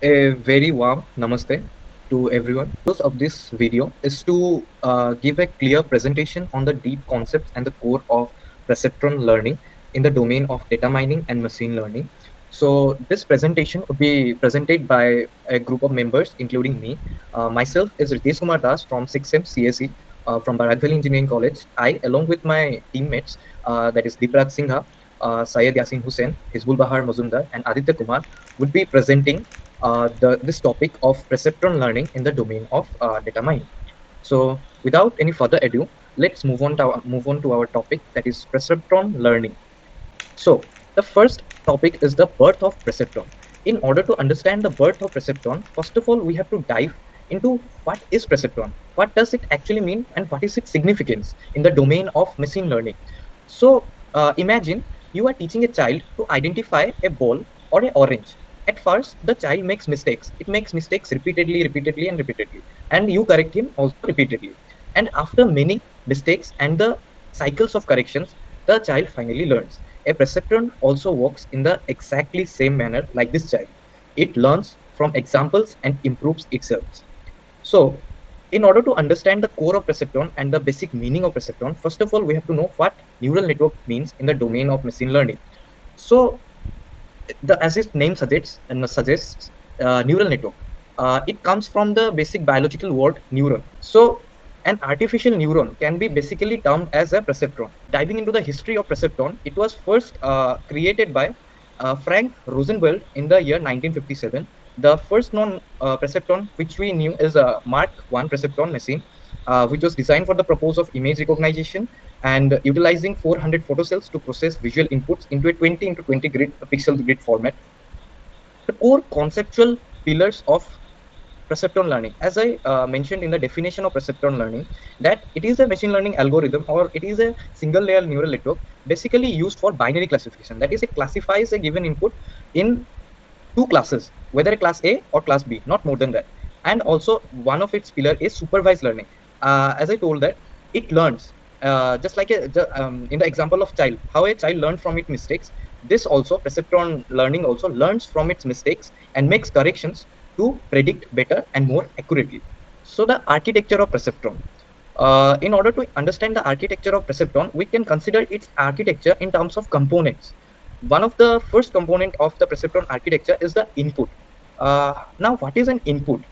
A very warm namaste to everyone. The purpose of this video is to give a clear presentation on the deep concepts and the core of perceptron learning in the domain of data mining and machine learning. So this presentation will be presented by a group of members, including me. Myself is Ritesh Kumar Das from 6M CSE from Barak Valley Engineering College. I, along with my teammates, that is Deepraj Singha, Syed Yasin Hussain, Hizbul Bahar Mazumdar, and Aditya Kumar, would be presenting this topic of perceptron learning in the domain of data mining. So without any further ado, let's move on to our topic, that is perceptron learning. So the first topic is the birth of perceptron. In order to understand the birth of perceptron, first of all, we have to dive into what is perceptron, what does it actually mean, and what is its significance in the domain of machine learning. So imagine you are teaching a child to identify a ball or an orange. At first, the child makes mistakes. It makes mistakes repeatedly, repeatedly, and repeatedly, and you correct him also repeatedly. And after many mistakes and the cycles of corrections, the child finally learns. A perceptron also works in the exactly same manner like this child. It learns from examples and improves itself. So, in order to understand the core of perceptron and the basic meaning of perceptron, first of all, we have to know what neural network means in the domain of machine learning. So, as its name suggests, neural network. It comes from the basic biological word neuron. So, an artificial neuron can be basically termed as a perceptron. Diving into the history of perceptron, it was first created by Frank Rosenfeld in the year 1957. The first known perceptron which we knew is a Mark I perceptron machine, which was designed for the purpose of image recognition and utilizing 400 photocells to process visual inputs into a 20 into 20 grid pixel grid format. The core conceptual pillars of perceptron learning, as I mentioned in the definition of perceptron learning, that it is a machine learning algorithm or it is a single layer neural network basically used for binary classification. That is, it classifies a given input in two classes, whether a class A or class B, not more than that. And also one of its pillar is supervised learning. As I told that it learns just like in the example of child, how a child learns from its mistakes. This also perceptron learning also learns from its mistakes and makes corrections to predict better and more accurately. So the architecture of perceptron. In order to understand the architecture of perceptron, we can consider its architecture in terms of components. One of the first component of the perceptron architecture is the input. Now, what is an input?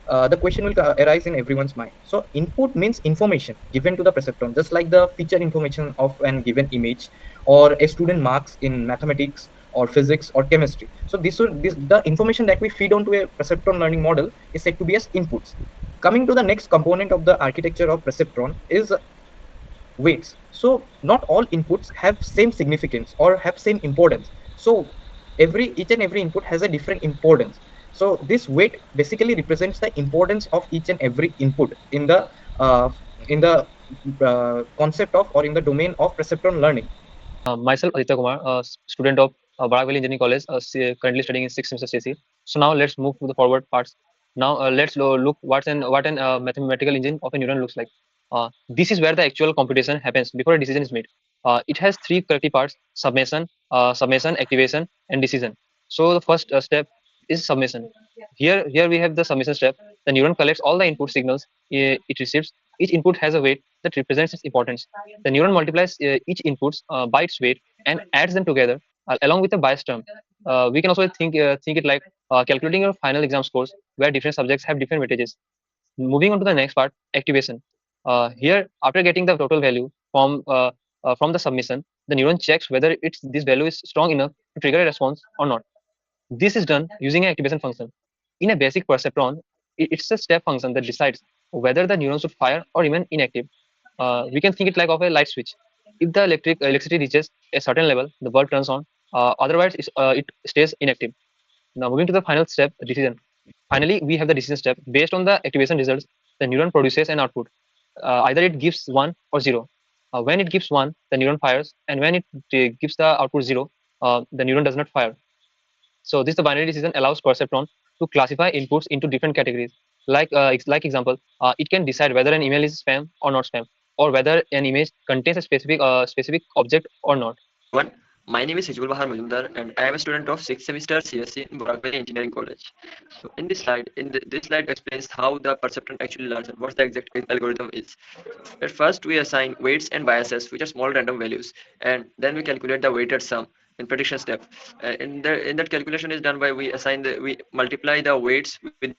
The question will arise in everyone's mind. So input means information given to the perceptron, just like the feature information of an given image or a student marks in mathematics or physics or chemistry. So the information that we feed onto a perceptron learning model is said to be as inputs. Coming to the next component of the architecture of perceptron is weights. So not all inputs have same significance or have same importance. So each and every input has a different importance. So this weight basically represents the importance of each and every input uh, in the concept of or in the domain of perceptron learning. Myself, Aditya Kumar, a student of Barak Valley Engineering College, currently studying in 6th semester CC. So now let's move to the forward parts. Now let's look what an mathematical engine of a neuron looks like. This is where the actual computation happens before a decision is made. It has three key parts: summation, activation, and decision. So the first step is summation. Here we have the summation step. The neuron collects all the input signals it receives. Each input has a weight that represents its importance. The neuron multiplies each inputs by its weight and adds them together along with a bias term. We can also think it like calculating your final exam scores where different subjects have different weightages. Moving on to the next part, activation. Here, after getting the total value from the submission, the neuron checks whether this value is strong enough to trigger a response or not. This is done using an activation function. In a basic perceptron, it's a step function that decides whether the neuron should fire or remain inactive. We can think it like of a light switch. If the electricity reaches a certain level, the bulb turns on. Otherwise, it stays inactive. Now, moving to the final step, decision. Finally, we have the decision step. Based on the activation results, the neuron produces an output. Either it gives 1 or 0. When it gives 1, the neuron fires, and when it gives the output 0, the neuron does not fire. So this the binary decision allows perceptron to classify inputs into different categories. Like example, it can decide whether an email is spam or not spam, or whether an image contains a specific object or not. My name is Hijbul Bahar Majumdar, and I am a student of 6th semester CSC in Borak Valley Engineering College. So, in this slide, this slide explains how the perceptron actually learns and what the exact algorithm is. At first, we assign weights and biases, which are small random values, and then we calculate the weighted sum in prediction step. In that calculation is done by we multiply the weights with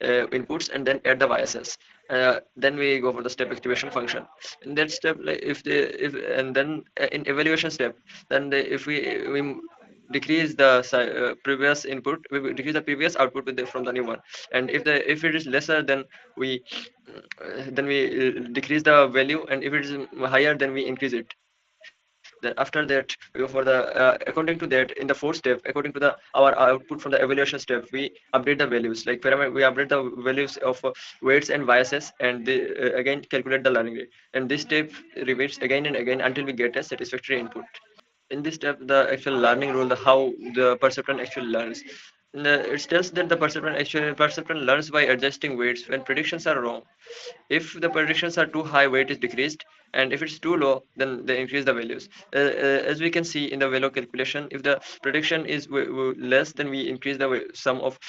the inputs and then add the biases. Then we go for the step activation function. In that step, like if the if and then in evaluation step, then we decrease the previous input, we decrease the previous output from the new one, and if it is lesser, we we decrease the value, and if it is higher, then we increase it. Then after that, we go for the according to that, in the fourth step, according to the our output from the evaluation step, we update the values, like parameter, we update the values of weights and biases, and again calculate the learning rate, and this step repeats again and again until we get a satisfactory input. In this step, the actual learning rule, the how the perceptron actually learns. It tells that the perceptron learns by adjusting weights when predictions are wrong. If the predictions are too high, weight is decreased, and if it's too low, then they increase the values. As we can see in the value calculation, if the prediction is less, then we increase the sum of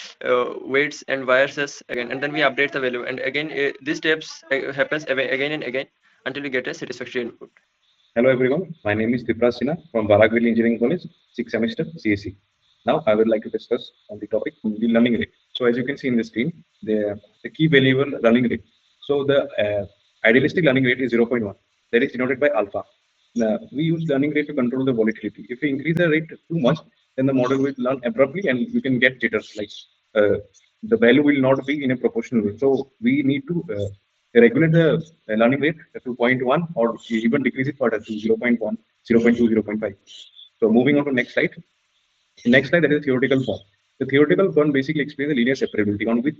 weights and biases again, and then we update the value, and again these steps happens again and again until we get a satisfactory input. Hello everyone, my name is Dipra Sinha from Barakville Engineering College, 6th semester CSE. Now I would like to discuss on the topic the learning rate. So as you can see in the screen, the key variable learning rate. So the idealistic learning rate is 0.1, that is denoted by alpha. Now, we use learning rate to control the volatility. If we increase the rate too much, then the model will learn abruptly and you can get jitters, like uh, the value will not be in a proportional way. So we need to regulate the learning rate to zero point 0.1 or even decrease it further to 0.1, 0.2, 0.5. So moving on to next slide. Next slide, that is theoretical form. The theoretical form basically explains the linear separability, on which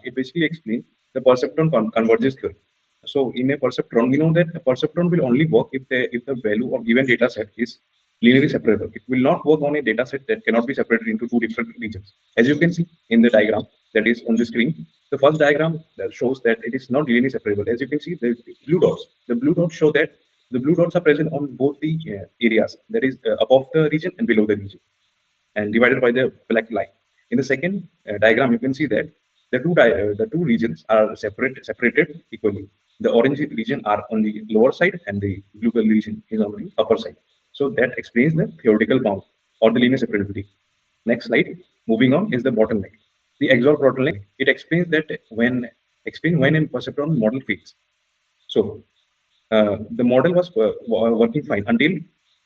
it basically explains the perceptron converges theory. So in a perceptron, we know that a perceptron will only work if the value of given data set is linearly separable. It will not work on a data set that cannot be separated into two different regions. As you can see in the diagram that is on the screen, the first diagram that shows that it is not linearly separable. As you can see, the blue dots. The blue dots show that the blue dots are present on both the areas, that is above the region and below the region, and divided by the black line. In the second diagram, you can see that the two regions are separated equally. The orange region are on the lower side, and the blue color region is on the upper side. So that explains the theoretical bound or the linear separability. Next slide. Moving on is the bottleneck. The exhaust bottleneck. It explains when a perceptron model fails. So the model was working fine until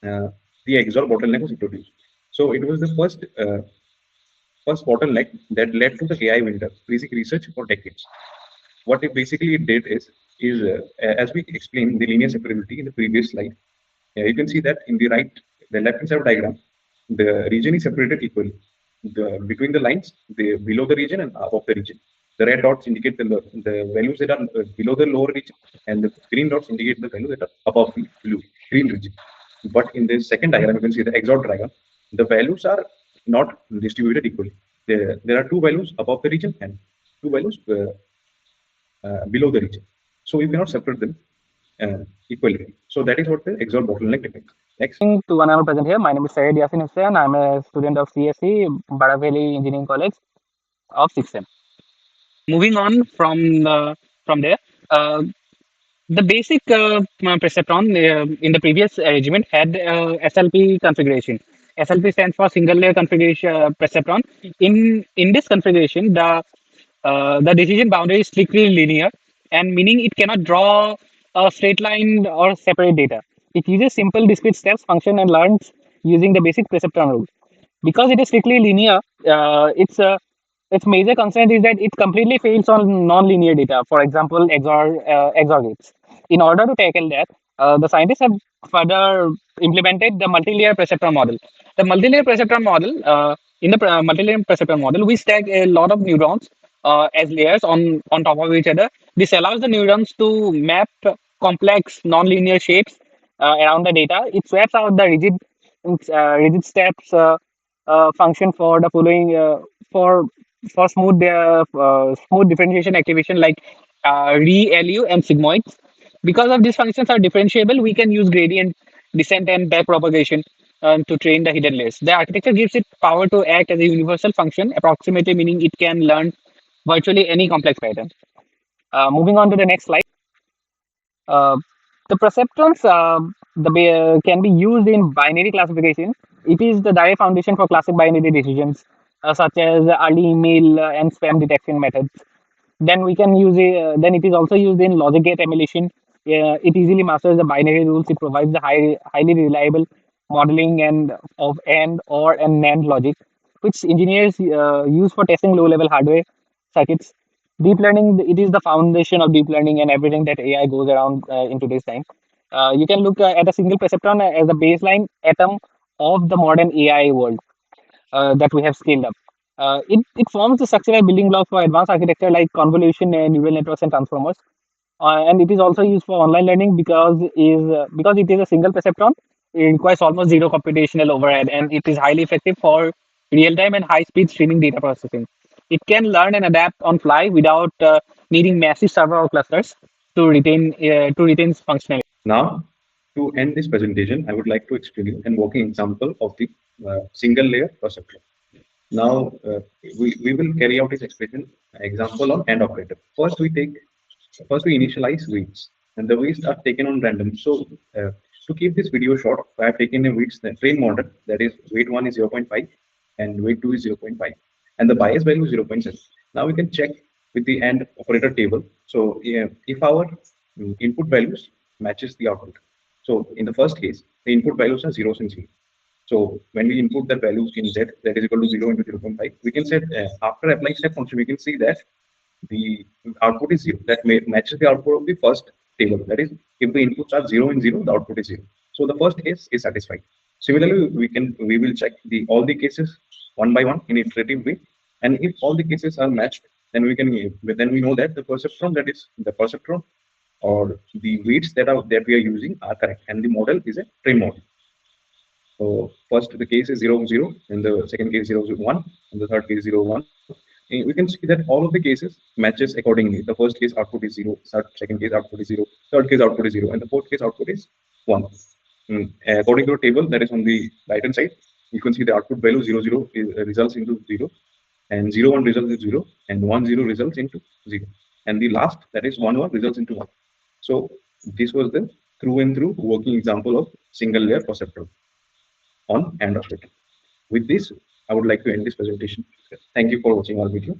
uh, the exhaust bottleneck was introduced. So it was the first bottleneck that led to the AI winter, basic research for decades. What it basically did is as we explained the linear separability in the previous slide, you can see that in the left hand side of diagram, the region is separated equally. Between the lines, the below the region and above the region. The red dots indicate the values that are below the lower region, and the green dots indicate the values that are above the green region. But in the second diagram, you can see the exhaust diagram. The values are not distributed equally. There are two values above the region and two values below the region. So you cannot separate them equally. So that is what the exhaust bottleneck depends. Next. To one I'm present here. My name is Syed Yasin Hussain. I'm a student of CSE, Baraveli Engineering College of 6M. Moving on from there, uh, the basic Perceptron in the previous regiment had SLP configuration. SLP stands for Single Layer Configuration Perceptron. In this configuration, the decision boundary is strictly linear, and meaning it cannot draw a straight line or separate data. It uses simple discrete steps, function, and learns using the basic Perceptron rules. Because it is strictly linear, its major concern is that it completely fails on non-linear data. For example, XOR gates. In order to tackle that, the scientists have further implemented the multi-layer perceptron model. The multi-layer perceptron model, in the multi-layer perceptron model, we stack a lot of neurons as layers on top of each other. This allows the neurons to map complex non-linear shapes around the data. It swaps out the rigid steps function for the following for smooth differentiation activation like re-LU and sigmoids. Because of these functions are differentiable, we can use gradient descent and back propagation to train the hidden layers. The architecture gives it power to act as a universal function, approximately meaning it can learn virtually any complex pattern. Moving on to the next slide. Uh, the perceptrons can be used in binary classification. It is the direct foundation for classic binary decisions, such as early email and spam detection methods. Then we can use it. Then it is also used in logic gate emulation. It easily masters the binary rules. It provides the highly reliable modeling and of AND, OR, and NAND logic, which engineers use for testing low-level hardware circuits. Deep learning, it is the foundation of deep learning and everything that AI goes around in today's time. You can look at a single perceptron as the baseline atom of the modern AI world that we have scaled up. It forms the structural building blocks for advanced architecture like convolution, neural networks, and transformers. And it is also used for online learning because it is a single perceptron. It requires almost zero computational overhead, and it is highly effective for real-time and high-speed streaming data processing. It can learn and adapt on fly without needing massive server or clusters to retain functionality. Now, to end this presentation, I would like to explain you a working example of the single layer perceptron. Now, we will carry out this example on AND operator. First we initialize weights, and the weights are taken on random. So to keep this video short, I have taken a weights the train model, that is weight 1 is 0.5 and weight 2 is 0.5, and the bias value is 0.7. Now we can check with the AND operator table. So yeah, if our input values matches the output. So in the first case, the input values are zeros and zeros. So when we input that values in Z, that is equal to 0 into 0.5, we can say after applying step function, we can see that the output is 0. That matches the output of the first table. That is, if the inputs are 0 and 0, the output is 0. So the first case is satisfied. Similarly, we will check all the cases one by one in iterative way, and if all the cases are matched, then we know that the perceptron or the weights that we are using are correct, and the model is a train model. So first the case is 0, 0, and the second case 0, 1, and the third case 0, 1. We can see that all of the cases matches accordingly. The first case output is 0, second case output is 0, third case output is 0, and the fourth case output is 1. According to a table that is on the right hand side, you can see the output value 0, 0 results into 0, and 0, 1 results into 0, and 1, 0 results into 0. And the last, that is 1, 1 results into 1. So this was the through and through working example of single layer perceptron on AND operator. With this, I would like to end this presentation. Thank you for watching our video.